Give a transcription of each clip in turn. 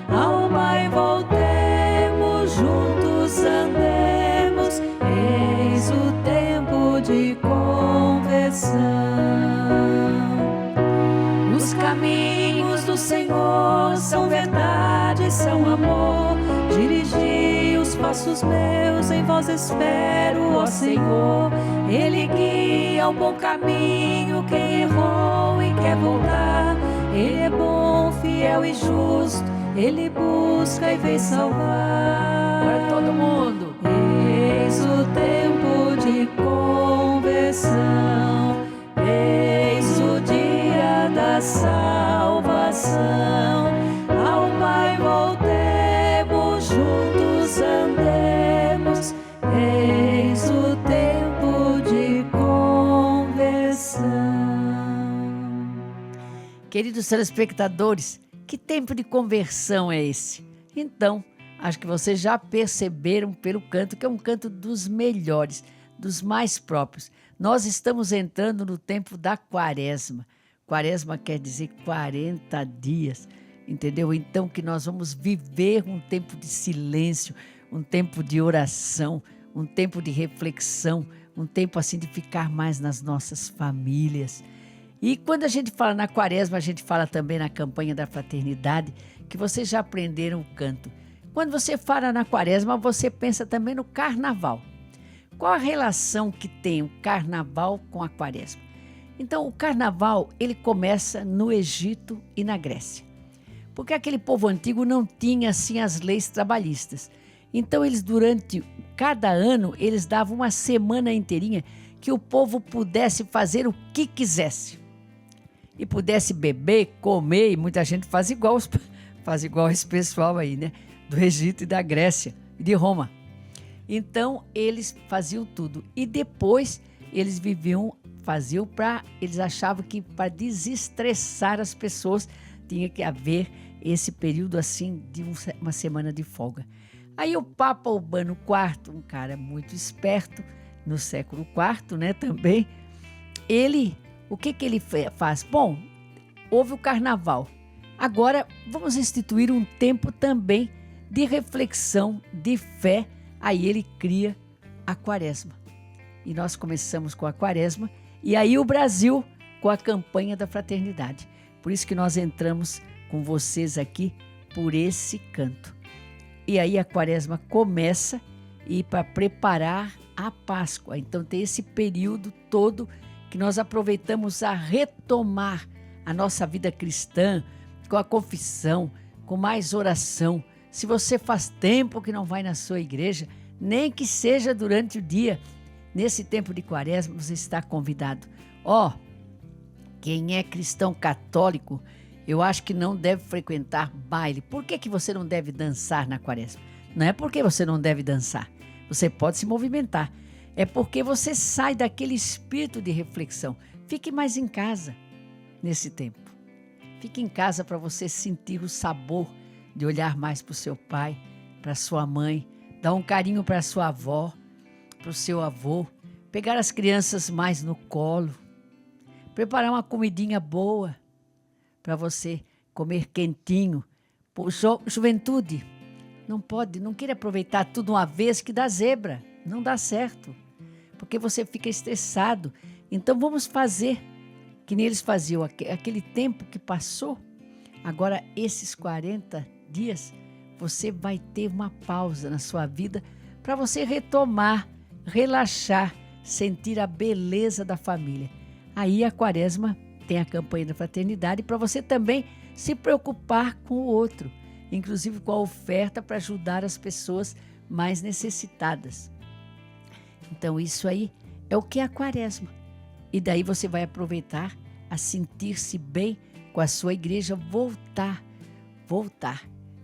Ao Pai voltemos, juntos andemos, eis o tempo de conversão. Os caminhos do Senhor são verdade, são amor. Dirigi os passos meus, em vós espero, ó Senhor. Ele guia o bom caminho, quem errou e quer voltar. Ele é bom, fiel e justo, Ele busca e vem salvar. Agora todo mundo. Eis o tempo de conversão, eis o dia da salvação. Ao Pai voltemos, juntos andemos, eis o tempo de conversão. Queridos telespectadores, que tempo de conversão é esse? Então, acho que vocês já perceberam pelo canto que é um canto dos melhores, dos mais próprios. Nós estamos entrando no tempo da quaresma. Quaresma quer dizer 40 dias, entendeu? Então que nós vamos viver um tempo de silêncio, um tempo de oração, um tempo de reflexão, um tempo assim de ficar mais nas nossas famílias. E quando a gente fala na quaresma, a gente fala também na campanha da fraternidade, que vocês já aprenderam o canto. Quando você fala na quaresma, você pensa também no carnaval. Qual a relação que tem o carnaval com a quaresma? Então, o carnaval, ele começa no Egito e na Grécia. Porque aquele povo antigo não tinha, assim, as leis trabalhistas. Então, eles, durante cada ano, eles davam uma semana inteirinha que o povo pudesse fazer o que quisesse. E pudesse beber, comer, e muita gente faz igual esse pessoal aí, né? Do Egito e da Grécia e de Roma. Então, eles faziam tudo. E depois, eles eles achavam que para desestressar as pessoas, tinha que haver esse período assim de uma semana de folga. Aí o Papa Urbano IV, um cara muito esperto, no século IV, né, também, o que ele faz? Bom, houve o carnaval. Agora, vamos instituir um tempo também de reflexão, de fé. Aí ele cria a quaresma. E nós começamos com a quaresma, e aí o Brasil com a campanha da fraternidade. Por isso que nós entramos com vocês aqui por esse canto. E aí a quaresma começa e para preparar a Páscoa. Então tem esse período todo que nós aproveitamos a retomar a nossa vida cristã com a confissão, com mais oração. Se você faz tempo que não vai na sua igreja, nem que seja durante o dia, nesse tempo de quaresma, você está convidado. Quem é cristão católico, eu acho que não deve frequentar baile. Por que você não deve dançar na quaresma? Não é porque você não deve dançar. Você pode se movimentar. É porque você sai daquele espírito de reflexão. Fique mais em casa nesse tempo. Fique em casa para você sentir o sabor de olhar mais para o seu pai, para sua mãe, dar um carinho para a sua avó, para o seu avô, pegar as crianças mais no colo, preparar uma comidinha boa para você comer quentinho. Juventude, não queira aproveitar tudo uma vez que dá zebra, não dá certo, porque você fica estressado. Então vamos fazer que nem eles faziam, aquele tempo que passou. Agora esses 40 dias, você vai ter uma pausa na sua vida para você retomar, relaxar, sentir a beleza da família. Aí a quaresma tem a campanha da fraternidade para você também se preocupar com o outro, inclusive com a oferta para ajudar as pessoas mais necessitadas. Então isso aí é o que é a quaresma. E daí você vai aproveitar a sentir-se bem com a sua igreja, voltar.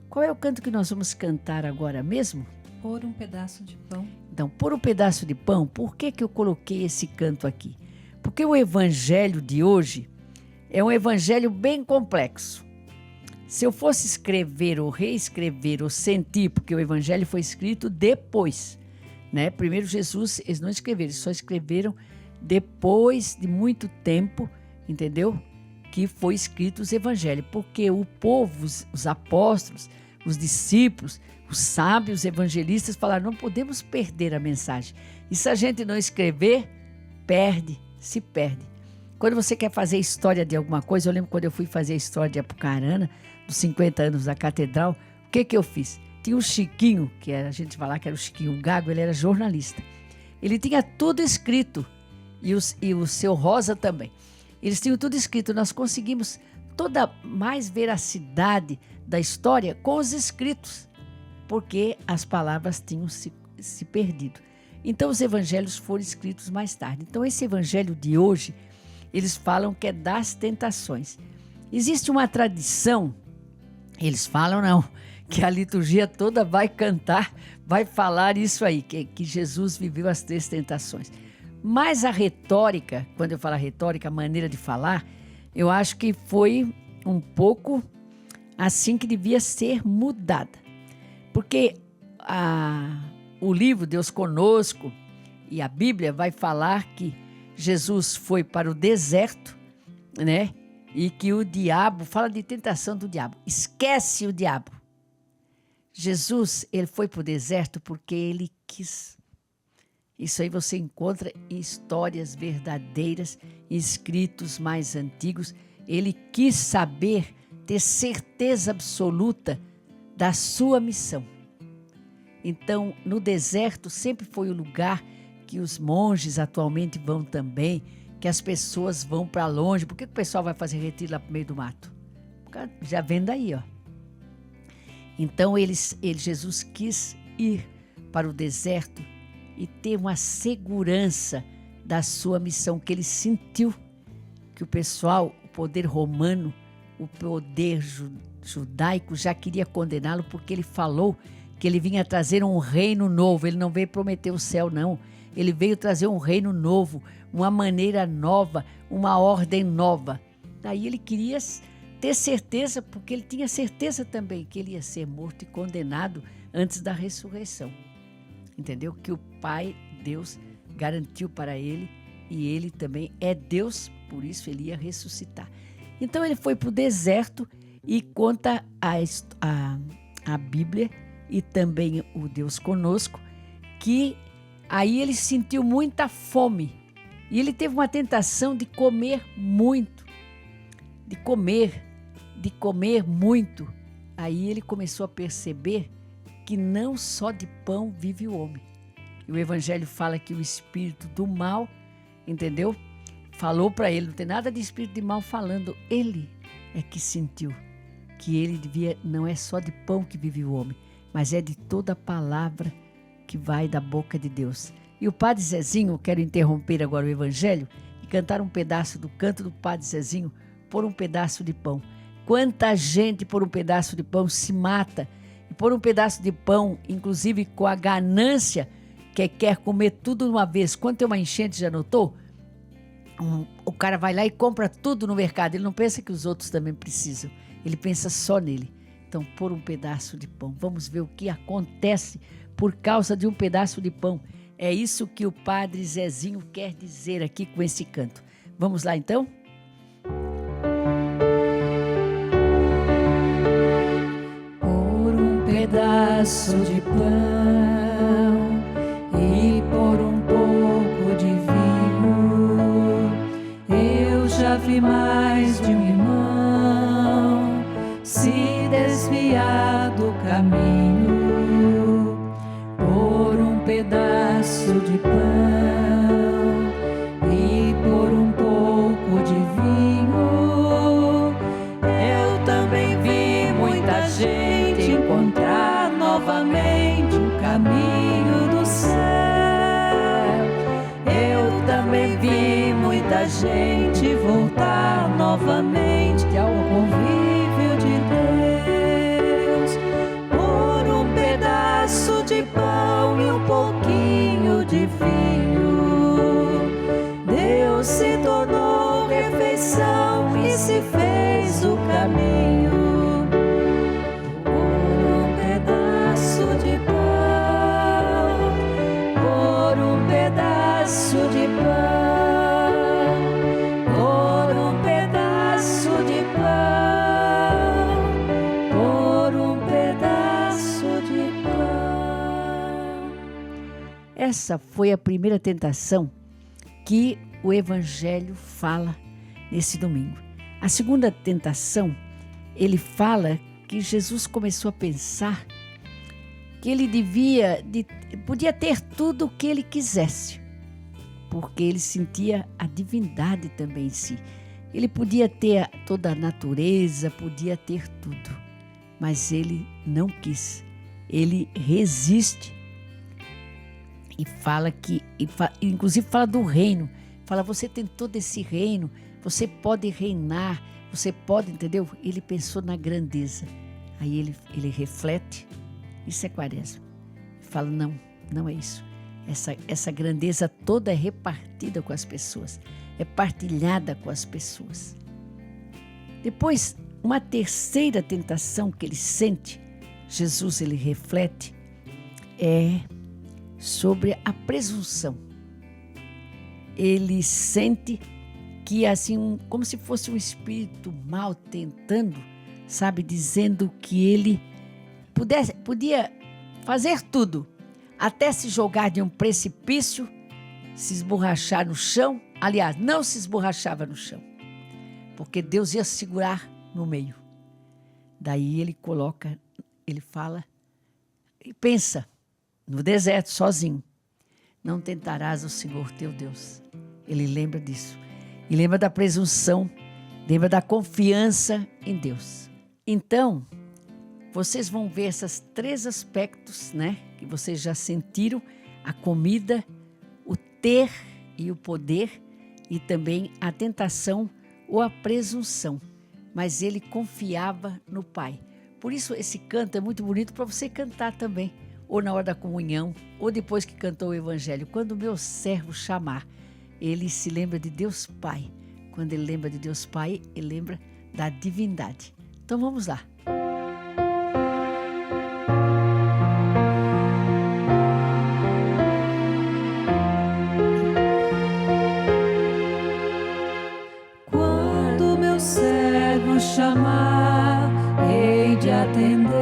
Qual é o canto que nós vamos cantar agora mesmo? Por um pedaço de pão. Então, por um pedaço de pão, por que eu coloquei esse canto aqui? Porque o evangelho de hoje é um evangelho bem complexo. Se eu fosse escrever ou reescrever ou sentir, porque o evangelho foi escrito depois, né? Primeiro Jesus, eles não escreveram, eles só escreveram depois de muito tempo, entendeu? que foi escrito os evangelhos, porque o povo, os apóstolos, os discípulos, os sábios evangelistas falaram, não podemos perder a mensagem. E se a gente não escrever, se perde. Quando você quer fazer história de alguma coisa, eu lembro quando eu fui fazer a história de Apucarana, dos 50 anos da catedral, o que eu fiz? Tinha o Chiquinho, que era, a gente falar que era o Chiquinho Gago, ele era jornalista. Ele tinha tudo escrito, e o seu Rosa também. Eles tinham tudo escrito, nós conseguimos toda mais veracidade da história com os escritos, porque as palavras tinham se perdido. Então os evangelhos foram escritos mais tarde. Então esse evangelho de hoje, eles falam que é das tentações. Existe uma tradição, eles falam não, que a liturgia toda vai cantar, vai falar isso aí, que Jesus viveu as 3 tentações. Mas a retórica, quando eu falo retórica, a maneira de falar, eu acho que foi um pouco assim que devia ser mudada. Porque o livro Deus Conosco e a Bíblia vai falar que Jesus foi para o deserto, né? E que o diabo, fala de tentação do diabo, esquece o diabo. Jesus, ele foi para o deserto porque ele quis. Isso aí você encontra em histórias verdadeiras, em escritos mais antigos. Ele quis saber, ter certeza absoluta da sua missão. Então, no deserto sempre foi o lugar que os monges atualmente vão também, que as pessoas vão para longe. Por que o pessoal vai fazer retiro lá para o meio do mato? Já vem daí, ó. Então, Jesus quis ir para o deserto e ter uma segurança da sua missão, que ele sentiu que o pessoal, o poder romano, o poder judaico já queria condená-lo, porque ele falou que ele vinha trazer um reino novo. Ele não veio prometer o céu, não. Ele veio trazer um reino novo, uma maneira nova, uma ordem nova. Daí ele queria ter certeza, porque ele tinha certeza também que ele ia ser morto e condenado antes da ressurreição. Entendeu? Que o Pai, Deus, garantiu para ele, e ele também é Deus, por isso ele ia ressuscitar. Então ele foi para o deserto e conta a Bíblia e também o Deus Conosco, que aí ele sentiu muita fome e ele teve uma tentação de comer muito, de comer muito. Aí ele começou a perceber que não só de pão vive o homem. E o Evangelho fala que o espírito do mal, entendeu? Falou para ele, não tem nada de espírito de mal falando, ele é que sentiu que ele devia, não é só de pão que vive o homem, mas é de toda palavra que vai da boca de Deus. E o Padre Zezinho, quero interromper agora o Evangelho e cantar um pedaço do canto do Padre Zezinho, por um pedaço de pão. Quanta gente por um pedaço de pão se mata, e por um pedaço de pão, inclusive com a ganância, que quer comer tudo de uma vez. Quando tem uma enchente, já notou? O cara vai lá e compra tudo no mercado. Ele não pensa que os outros também precisam. Ele pensa só nele. Então, por um pedaço de pão. Vamos ver o que acontece por causa de um pedaço de pão. É isso que o Padre Zezinho quer dizer aqui com esse canto. Vamos lá, então? Por um pedaço de pão e por um pouco de vinho, eu já vi mais de um irmão se desviar do caminho. Por um pedaço de pão e por um pouco de vinho, eu também vi muita gente encontrar novamente o caminho do céu. Eu também vi muita gente voltar novamente ao convívio de Deus. Por um pedaço de pão e um pouquinho de vinho, Deus se tornou refeição e se fez o caminho. Por um pedaço de pão, por um pedaço de pão, por um pedaço essa foi a primeira tentação que o Evangelho fala nesse domingo. A segunda tentação, ele fala que Jesus começou a pensar que ele podia ter tudo o que ele quisesse, porque ele sentia a divindade também em si. Ele podia ter toda a natureza, podia ter tudo, mas ele não quis. Ele resiste e fala inclusive fala do reino. Fala, você tem todo esse reino, você pode reinar, você pode, entendeu? Ele pensou na grandeza. Aí ele reflete, isso é quaresma. Fala, não é isso. Essa grandeza toda é repartida com as pessoas, é partilhada com as pessoas. Depois, uma terceira tentação que ele sente, Jesus ele reflete, é sobre a presunção. Ele sente que assim, como se fosse um espírito mal tentando, sabe, dizendo que ele podia fazer tudo, até se jogar de um precipício, se esborrachar no chão. Aliás, não se esborrachava no chão, porque Deus ia segurar no meio. Daí ele fala e pensa no deserto sozinho. Não tentarás o Senhor teu Deus. Ele lembra disso. E lembra da presunção, lembra da confiança em Deus. Então, vocês vão ver esses 3 aspectos, né? Que vocês já sentiram: a comida, o ter e o poder, e também a tentação ou a presunção. Mas ele confiava no Pai. Por isso esse canto é muito bonito para você cantar também, ou na hora da comunhão, ou depois que cantou o Evangelho. Quando o meu servo chamar, ele se lembra de Deus Pai. Quando ele lembra de Deus Pai, ele lembra da divindade. Então vamos lá. Quando meu servo chamar, hei de atendê-lo,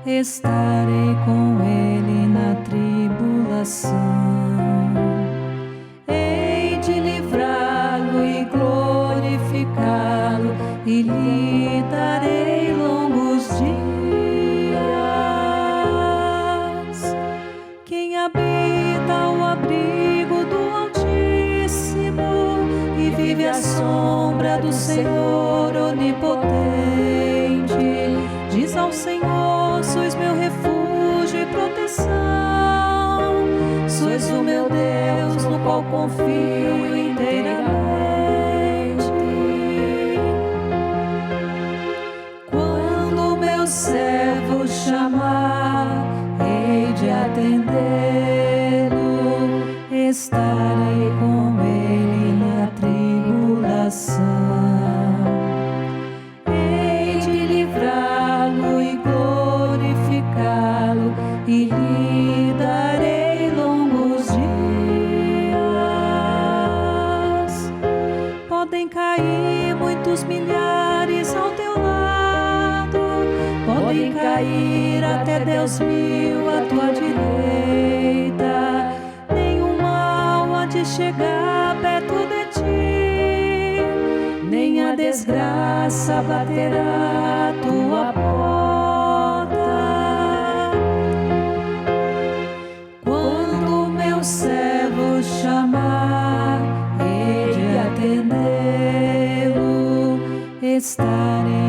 estarei com ele na tribulação. Hei de livrá-lo e glorificá-lo, e lhe darei longos dias. Quem habita o abrigo do Altíssimo e vive à sombra do Senhor onipotente, diz ao Senhor: sois meu refúgio e proteção, sois o meu Deus no qual confio inteiramente. Quando meu servo chamar, hei de atendê-lo, estarei com ele na tribulação. Hei de livrá-lo e glorificá-lo, e lhe darei longos dias. Podem cair muitos milhares ao teu lado, podem cair até 10.000 à tua direita, nenhum mal há de chegar perto de ti, nem a desgraça baterá à tua porta. Quando meu servo chamar, hei de atendê-lo, estarei